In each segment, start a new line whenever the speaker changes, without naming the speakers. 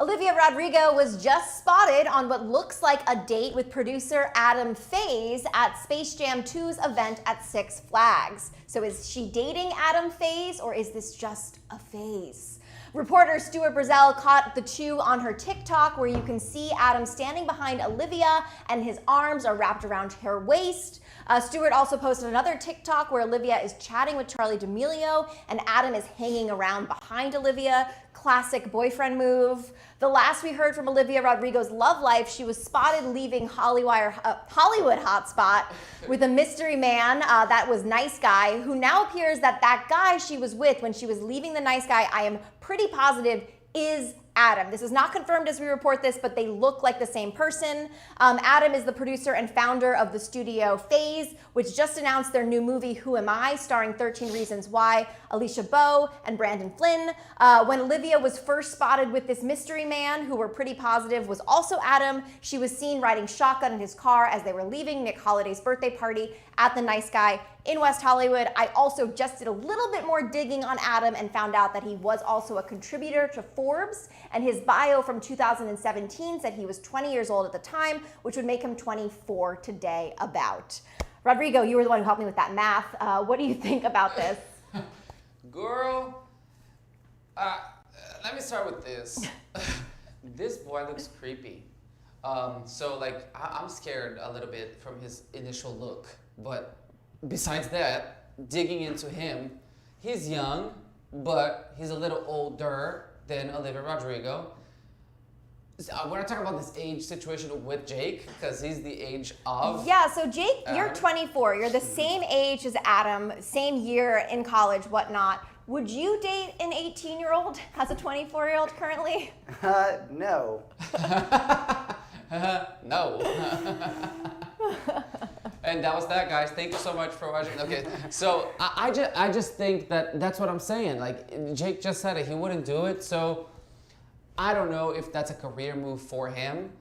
Olivia Rodrigo was just spotted on what looks like a date with producer Adam Faze at Space Jam 2's event at Six Flags. So is she dating Adam Faze, or is this just a phase? Reporter Stuart Brazell caught the two on her TikTok, where you can see Adam standing behind Olivia and his arms are wrapped around her waist. Stuart also posted another TikTok where Olivia is chatting with Charli D'Amelio and Adam is hanging around behind Olivia. Classic boyfriend move. The last we heard from Olivia Rodrigo's love life, she was spotted leaving Hollywire, Hollywood hotspot with a mystery man that was Nice Guy, who now appears that guy she was with when she was leaving the Nice Guy, I am pretty positive, is Adam. This is not confirmed as we report this, but they look like the same person. Adam is the producer and founder of the studio Faze, which just announced their new movie, Who Am I?, starring 13 Reasons Why, Alicia Bowe and Brandon Flynn. When Olivia was first spotted with this mystery man, who we're pretty positive was also Adam, she was seen riding shotgun in his car as they were leaving Nick Holliday's birthday party at the Nice Guy in West Hollywood. I also just did a little bit more digging on Adam and found out that he was also a contributor to Forbes, and his bio from 2017 said he was 20 years old at the time, which would make him 24 today about. Rodrigo, you were the one who helped me with that math. What do you think about this?
Girl, let me start with this. This boy looks creepy. So like, I'm scared a little bit from his initial look, but besides that, digging into him, he's young, but he's a little older than Olivia Rodrigo. We're not talking about this age situation with Jake, because he's the age of...
Yeah, so Jake, you're 24. You're the same age as Adam, same year in college, whatnot. Would you date an 18-year-old as a 24-year-old currently?
No.
No. And that was that, guys. Thank you so much for watching. Okay, so I just think that that's what I'm saying. Like, Jake just said it, he wouldn't do it. So I don't know if that's a career move for him,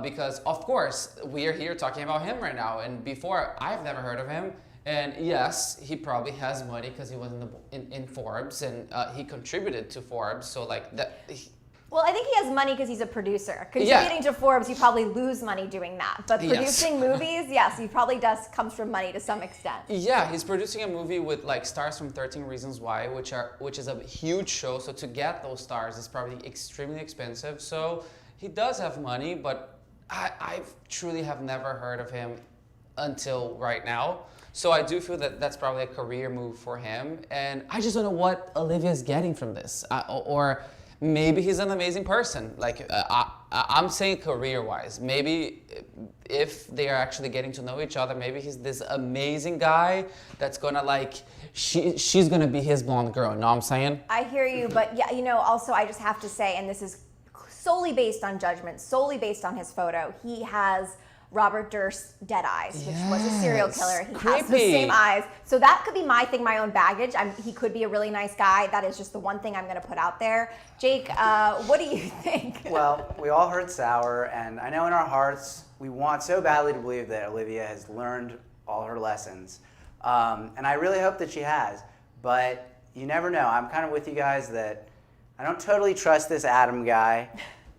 because of course we are here talking about him right now. And before, I've never heard of him. And yes, he probably has money because he was in Forbes, and he contributed to Forbes. So like that.
Well, I think he has money because he's a producer. Contributing to Forbes, you probably lose money doing that. But producing movies, yes, he probably comes from money to some extent.
Yeah, he's producing a movie with like stars from 13 Reasons Why, which is a huge show. So to get those stars is probably extremely expensive. So he does have money, but I truly have never heard of him until right now. So I do feel that that's probably a career move for him. And I just don't know what Olivia's getting from this. Or maybe he's an amazing person. Like, I'm saying career-wise. Maybe if they are actually getting to know each other, maybe he's this amazing guy that's gonna like, she's gonna be his blonde girl, you know what I'm saying?
I hear you, but yeah, you know, also I just have to say, and this is solely based on judgment, solely based on his photo, he has Robert Durst's dead eyes, which was a serial killer. He has the same eyes. So that could be my thing, my own baggage. He could be a really nice guy. That is just the one thing I'm going to put out there. Jake, what do you think?
Well, we all heard Sour, and I know in our hearts we want so badly to believe that Olivia has learned all her lessons. And I really hope that she has. But you never know. I'm kind of with you guys that I don't totally trust this Adam guy.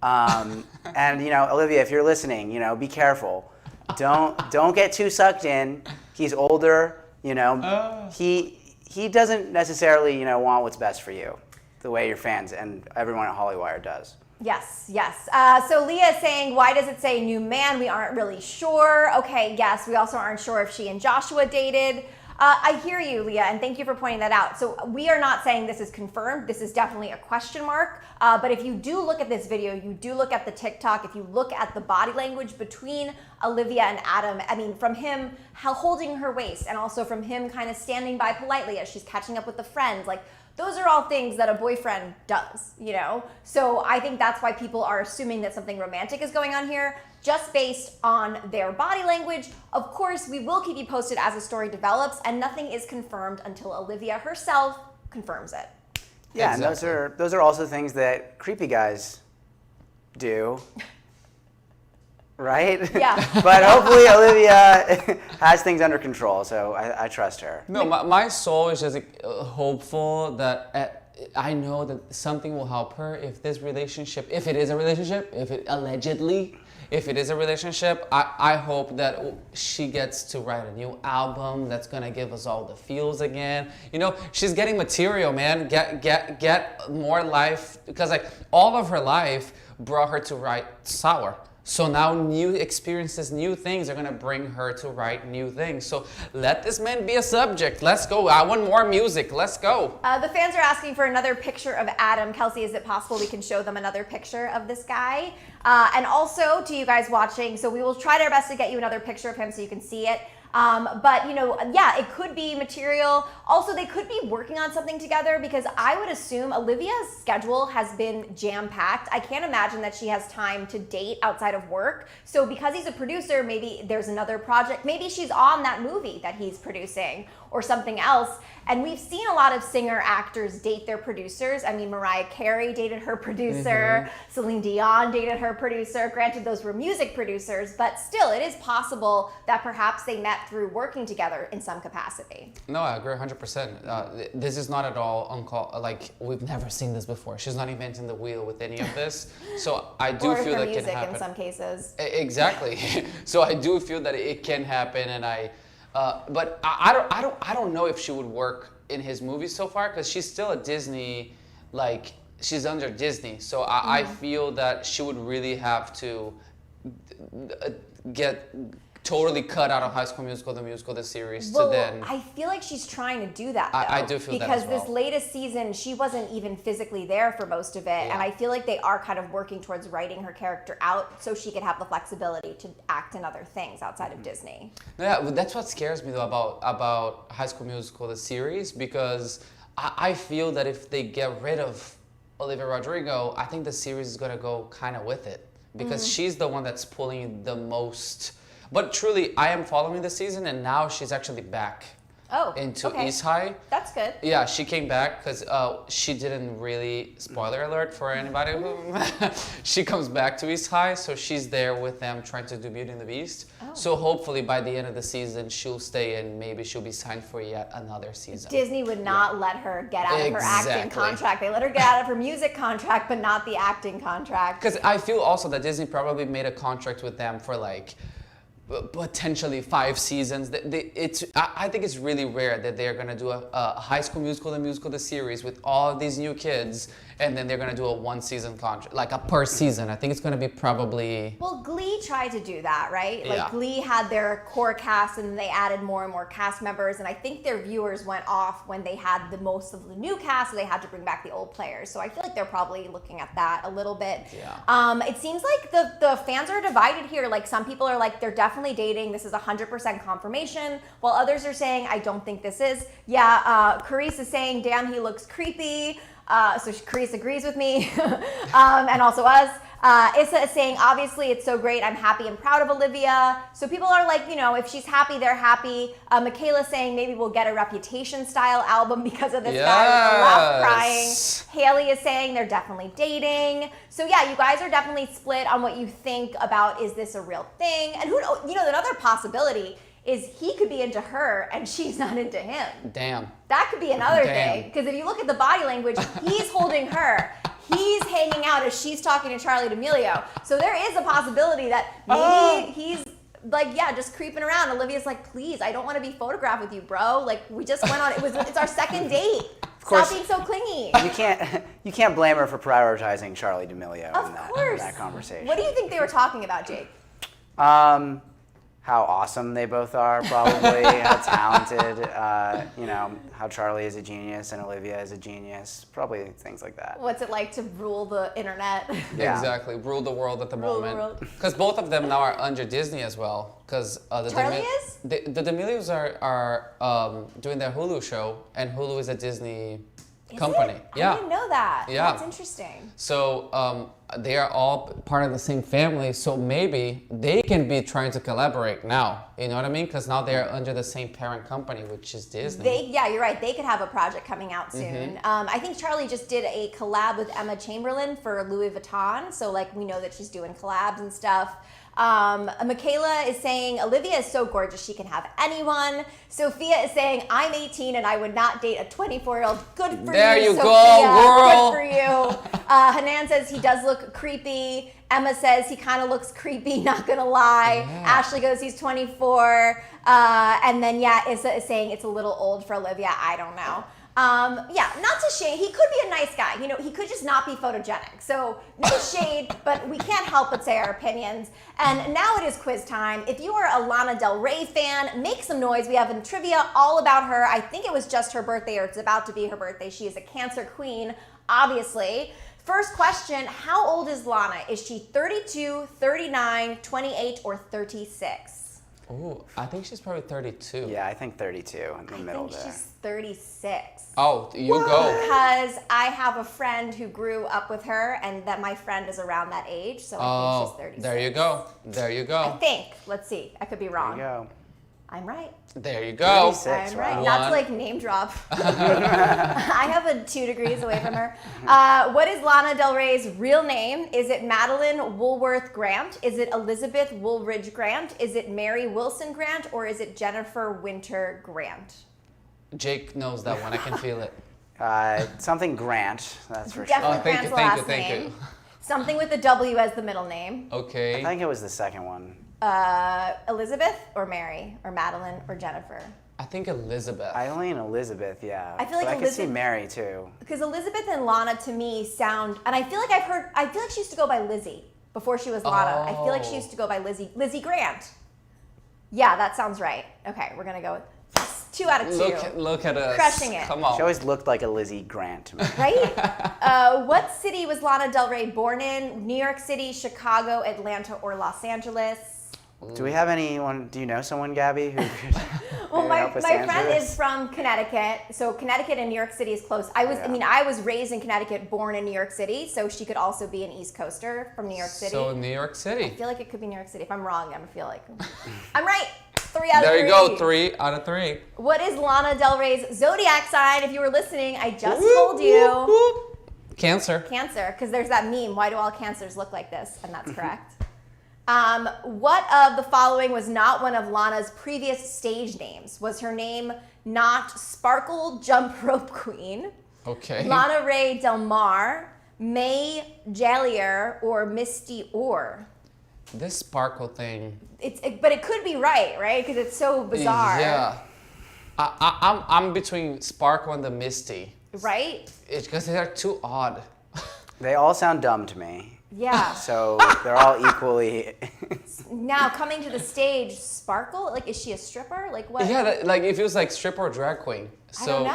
And you know, Olivia, if you're listening, you know, be careful. Don't get too sucked in. He's older, you know. He doesn't necessarily, you know, want what's best for you, the way your fans and everyone at Hollywire does.
Yes, yes. So Leah is saying, why does it say new man? We aren't really sure. Okay, yes, we also aren't sure if she and Joshua dated. I hear you, Leah, and thank you for pointing that out. So we are not saying this is confirmed. This is definitely a question mark. But if you do look at this video, you do look at the TikTok, if you look at the body language between Olivia and Adam, I mean, from him holding her waist and also from him kind of standing by politely as she's catching up with the friends, like, those are all things that a boyfriend does, you know? So I think that's why people are assuming that something romantic is going on here, just based on their body language. Of course, we will keep you posted as the story develops, and nothing is confirmed until Olivia herself confirms it.
Yeah,
Exactly.
and those are also things that creepy guys do. Right?
Yeah.
But hopefully Olivia has things under control, so I trust her.
No, my soul is just hopeful that I know that something will help her if this relationship, if it is a relationship, if it allegedly, if it is a relationship, I hope that she gets to write a new album that's gonna give us all the feels again. You know, she's getting material, man. Get more life, because like all of her life brought her to write Sour. So now new experiences, new things are gonna bring her to write new things. So let this man be a subject. Let's go. I want more music. Let's go.
The fans are asking for another picture of Adam. Kelsey, is it possible we can show them another picture of this guy? And also to you guys watching, so we will try our best to get you another picture of him so you can see it. But, you know, yeah, it could be material. Also, they could be working on something together, because I would assume Olivia's schedule has been jam-packed. I can't imagine that she has time to date outside of work. So because he's a producer, maybe there's another project. Maybe she's on that movie that he's producing or something else. And we've seen a lot of singer-actors date their producers. I mean, Mariah Carey dated her producer. Celine Dion dated her producer. Granted, those were music producers, but still, it is possible that perhaps they met through working together in some capacity.
No, I agree 100%. This is not at all like, we've never seen this before. She's not inventing the wheel with any of this. So I do
or
feel
her
that
music
can happen.
in some cases.
Exactly. So I do feel that it can happen, and but I don't know if she would work in his movies so far, because she's still a Disney, like she's under Disney. So I feel that she would really have to get totally cut out of High School Musical, the series,
Well,
to then.
I feel like she's trying to do that, though.
I do feel that as
because
well.
this latest season, she wasn't even physically there for most of it, and I feel like they are kind of working towards writing her character out so she could have the flexibility to act in other things outside of Disney.
Yeah, that's what scares me though about High School Musical, the series, because I feel that if they get rid of Olivia Rodrigo, I think the series is gonna go kind of with it, because she's the one that's pulling the most. But truly, I am following the season, and now she's actually back into East High.
That's good.
Yeah, she came back because she didn't really, spoiler alert for anybody who, she comes back to East High, so she's there with them trying to do Beauty and the Beast. So hopefully by the end of the season, she'll stay, and maybe she'll be signed for yet another season.
Disney would not let her get out of her acting contract. They let her get out of her music contract, but not the acting contract.
Because I feel also that Disney probably made a contract with them for like, potentially 5 seasons. I think it's really rare that they're gonna do a High School Musical, the series with all of these new kids, and then they're gonna do a 1-season contract, like a per season. I think it's gonna be probably.
Well, Glee tried to do that, right? Like
Yeah.
Glee had their core cast, and they added more and more cast members, and I think their viewers went off when they had the most of the new cast, so they had to bring back the old players. So I feel like they're probably looking at that a little bit.
Yeah.
It seems like the fans are divided here. Like some people are like, they're definitely dating. This is 100% confirmation. While others are saying, I don't think this is. Yeah, Carice is saying, damn, he looks creepy. So Carice agrees with me, and also us. Issa is saying, obviously, it's so great. I'm happy and proud of Olivia. So people are like, you know, if she's happy, they're happy. Michaela's saying maybe we'll get a Reputation-style album because of this guy with the laugh crying. Haley is saying they're definitely dating. So yeah, you guys are definitely split on what you think about, is this a real thing? And who knows, you know, another possibility is he could be into her and she's not into him.
Damn.
That could be another thing. Because if you look at the body language, he's holding her. He's hanging out as she's talking to Charli D'Amelio. So there is a possibility that maybe he's like, yeah, just creeping around. Olivia's like, please, I don't want to be photographed with you, bro. Like, we just went on, it's our second date. Stop being so clingy.
You can't blame her for prioritizing Charli D'Amelio in that conversation.
What do you think they were talking about, Jake?
How awesome they both are, probably. How talented. You know, how Charli is a genius and Olivia is a genius. Probably things like that.
What's it like to rule the internet?
Yeah.
Exactly. Rule the world at the
Rule the
moment.
world.
Because both of them now are under Disney as well. Because
Charli is?
The D'Amelios are doing their Hulu show, and Hulu is a Disney company.
Is it?
Yeah.
I didn't know that.
Yeah.
That's interesting.
So they are all part of the same family, so maybe they can be trying to collaborate now. You know what I mean? Because now they're under the same parent company, which is Disney.
Yeah, you're right. They could have a project coming out soon. I think Charli just did a collab with Emma Chamberlain for Louis Vuitton, so like we know that she's doing collabs and stuff. Michaela is saying Olivia is so gorgeous she can have anyone. Sophia is saying I'm 18 and I would not date a 24-year-old. Good for
There
you,
you
Sophia.
go, girl.
Good for you. Hanan says he does look creepy. Emma says he kind of looks creepy, not gonna lie.
Yeah.
Ashley goes he's 24. And then Issa is saying it's a little old for Olivia. I don't know. Not to shade. He could be a nice guy. You know, he could just not be photogenic. So no shade, but we can't help but say our opinions. And now it is quiz time. If you are a Lana Del Rey fan, make some noise. We have a trivia all about her. I think it was just her birthday, or it's about to be her birthday. She is a Cancer queen, obviously. First question, how old is Lana? Is she 32, 39, 28, or 36?
Ooh, I think she's probably 32.
Yeah, I think 32 in the middle
I think
there.
she's 36.
Oh, you go.
Because I have a friend who grew up with her, and that my friend is around that age, so I think she's 36.
There you go. There you
I
go.
think. Let's see. I could be
There
wrong.
you go.
I'm right.
There you go.
36,
I'm right.
wow.
Not to like name drop. I have a 2 degrees away from her. What is Lana Del Rey's real name? Is it Madeline Woolworth Grant? Is it Elizabeth Woolridge Grant? Is it Mary Wilson Grant? Or is it Jennifer Winter Grant?
Jake knows that one. I can feel it.
Something Grant, that's for
Definitely
sure.
thank
Grant's
you,
the
thank you,
last
thank
name.
you.
Something with a W as the middle name.
Okay.
I think it was the second one.
Elizabeth or Mary or Madeline or Jennifer?
I think Elizabeth.
I lean Elizabeth, yeah.
I feel like
but I could see
Elizabeth-
Mary too.
Because Elizabeth and Lana to me sound, and I feel like she used to go by Lizzie before she was Lana. I feel like she used to go by Lizzie Grant. Yeah, that sounds right. Okay, we're gonna go with 2 out of 2.
Look at us.
Crushing it.
Come on.
She always looked like a Lizzie Grant to me.
Right? What city was Lana Del Rey born in? New York City, Chicago, Atlanta, or Los Angeles?
Do we have anyone, do you know someone, Gabby, who could
Well,
maybe
my
help us
friend
answer
is
this?
from Connecticut, so Connecticut and New York City is close. I was raised in Connecticut, born in New York City, so she could also be an East Coaster from New York City.
So New York
I
City.
feel like it could be New York City. If I'm wrong, I'm gonna feel like I'm right. 3 out of 3.
There you go. 3 out of 3.
What is Lana Del Rey's zodiac sign? If you were listening, I just told you.
Cancer.
Cancer, because there's that meme. Why do all cancers look like this? And that's correct. What of the following was not one of Lana's previous stage names? Was her name not Sparkle Jump Rope Queen,
Okay.
Lana Ray Del Mar, May Jallier, or Misty Orr?
This sparkle thing.
But it could be right? Because it's so bizarre.
Yeah. I'm between Sparkle and the Misty.
Right?
It's because they're too odd.
They all sound dumb to me.
Yeah.
So they're all equally.
Now coming to the stage, Sparkle. Like, is she a stripper? Like what?
Yeah, like it feels like stripper or drag queen. So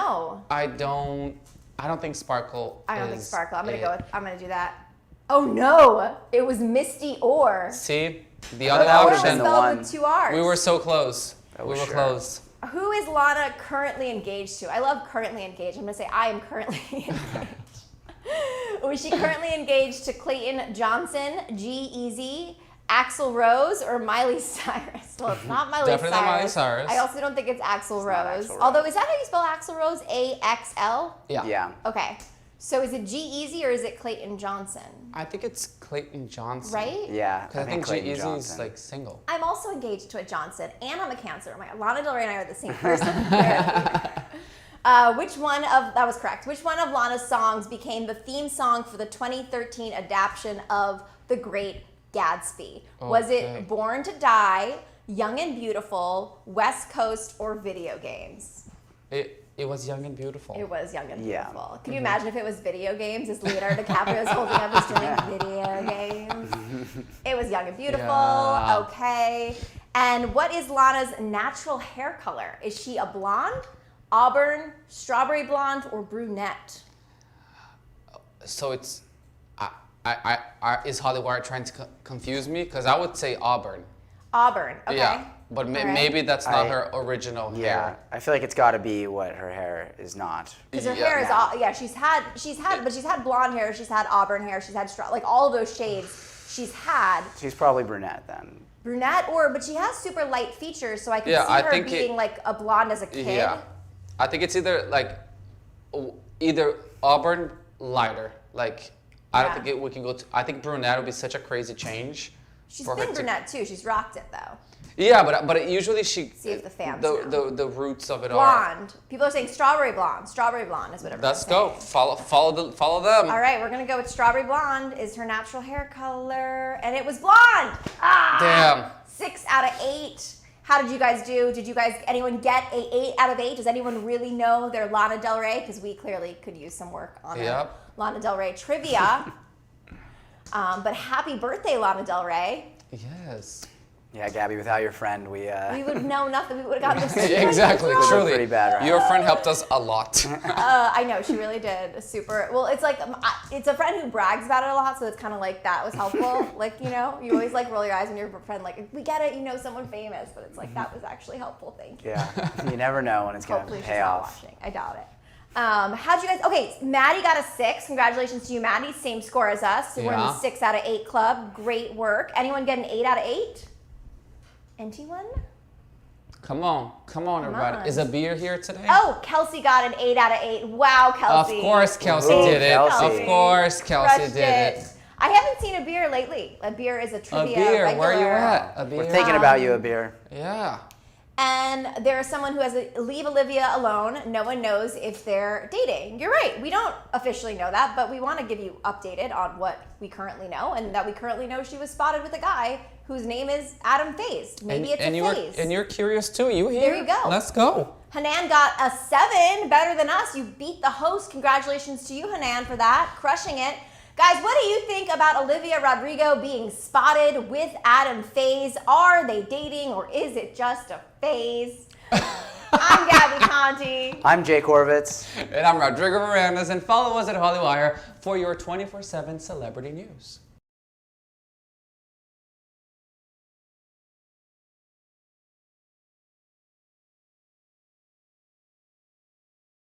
I don't know.
I don't think Sparkle.
I don't think
is
Sparkle. I'm
it.
gonna do that. Oh no! It was Misty Orr.
See, the
Oh,
other
that would've
Orr
been
was
the
spelled
one.
with 2 R's.
We were so close.
Oh,
we were
sure.
close.
Who is Lana currently engaged to? I love currently engaged. I'm gonna say I am currently engaged. Was she currently engaged to Clayton Johnson, G-Eazy, Axl Rose, or Miley Cyrus? Well, it's not Miley
Definitely not Miley Cyrus.
I also don't think it's Axl
not
Rose.
Axl Rose.
Although, is that how you spell Axl Rose? A-X-L?
Yeah.
Yeah.
Okay. So is it G-Eazy or is it Clayton Johnson?
I think it's Clayton Johnson.
Right?
Yeah.
Because I think
Clayton
G-Eazy is
Johnson.
like single.
I'm also engaged to a Johnson, and I'm a Cancer. Oh my God, Lana Del Rey and I are the same person. That was correct. Which one of Lana's songs became the theme song for the 2013 adaptation of The Great Gatsby? Was
Okay.
it Born to Die, Young and Beautiful, West Coast, or Video Games?
It was Young and Beautiful.
It was Young and
Yeah.
Beautiful. Can you imagine if it was Video Games? As Leonardo DiCaprio is holding up his drink, Video Games. It was Young and Beautiful.
Yeah.
Okay. And what is Lana's natural hair color? Is she a blonde, auburn, strawberry blonde, or brunette?
So it's, is Hollywire trying to confuse me? Because I would say Auburn.
Auburn. Okay.
Yeah. But
All right.
maybe that's not
I-
her original
Yeah,
hair.
I feel like it's got to be what her hair is not.
Because her
Yeah.
hair is all, yeah, she's had blonde hair, she's had auburn hair, she's had like all of those shades she's had.
She's probably brunette then.
Brunette, but she has super light features, so I could
Yeah,
see
I
her
think
being like a blonde as a kid.
Yeah, I think it's either auburn lighter. Like I don't
Yeah.
think we can go. I think brunette would be such a crazy change.
She's
for her
been
to-
brunette too. She's rocked it though.
Yeah, but usually she.
See if the fans
the,
know.
the roots of it are.
Blonde. People are saying strawberry blonde. Strawberry blonde is what everyone's
Let's go.
saying.
Follow them.
All right, we're gonna go with strawberry blonde is her natural hair color, and it was blonde. Ah!
Damn.
6 out of 8. How did you guys do? Did you guys, anyone get a 8 out of 8? Does anyone really know their Lana Del Rey? Because we clearly could use some work on our
Yep.
Lana Del Rey trivia. But happy birthday, Lana Del Rey.
Yes.
Yeah, Gabby, without your friend, we
We would know nothing. We would have gotten this.
Exactly.
wrong.
Truly.
pretty bad right
Your
now.
friend helped us a lot.
I know, she really did. Super. Well, it's like, it's a friend who brags about it a lot, so it's kind of like that was helpful. Like, you know, you always like roll your eyes when your friend, like, we get it, you know, someone famous, but it's like, that was actually helpful. Thank you.
Yeah, you never know when it's going
Hopefully
to
she's
pay
not
off.
watching. I doubt it. How'd you guys? Okay, Maddie got a 6. Congratulations to you, Maddie. Same score as us. So we're in the
Yeah.
6 out of 8 club. Great work. Anyone get an 8 out of 8? Anyone?
Come on, everybody.
on.
Is a beer here today?
Oh, Kelsey got an 8 out of 8. Wow,
Of
Kelsey.
course, Kelsey
Ooh,
did it.
Kelsey.
Of course, Kelsey
Crushed
did it.
I haven't seen a beer lately. A beer is a
A
trivia
beer.
regular.
Where are you at? A beer.
We're thinking about you, a beer.
Yeah.
And there is someone who has a leave Olivia alone. No one knows if they're dating. You're right. We don't officially know that, but we want to give you updated on what we currently know, and that we currently know she was spotted with a guy whose name is Adam Faze. Maybe it's a Faze.
And you're curious too. You here?
There you go.
Let's go.
Hanan got a 7, better than us. You beat the host. Congratulations to you, Hanan, for that. Crushing it. Guys, what do you think about Olivia Rodrigo being spotted with Adam Faze? Are they dating or is it just a phase? I'm Gabby Conti.
I'm Jay Korvitz.
And I'm Rodrigo Mirandas, and follow us at Hollywire for your 24/7 celebrity news.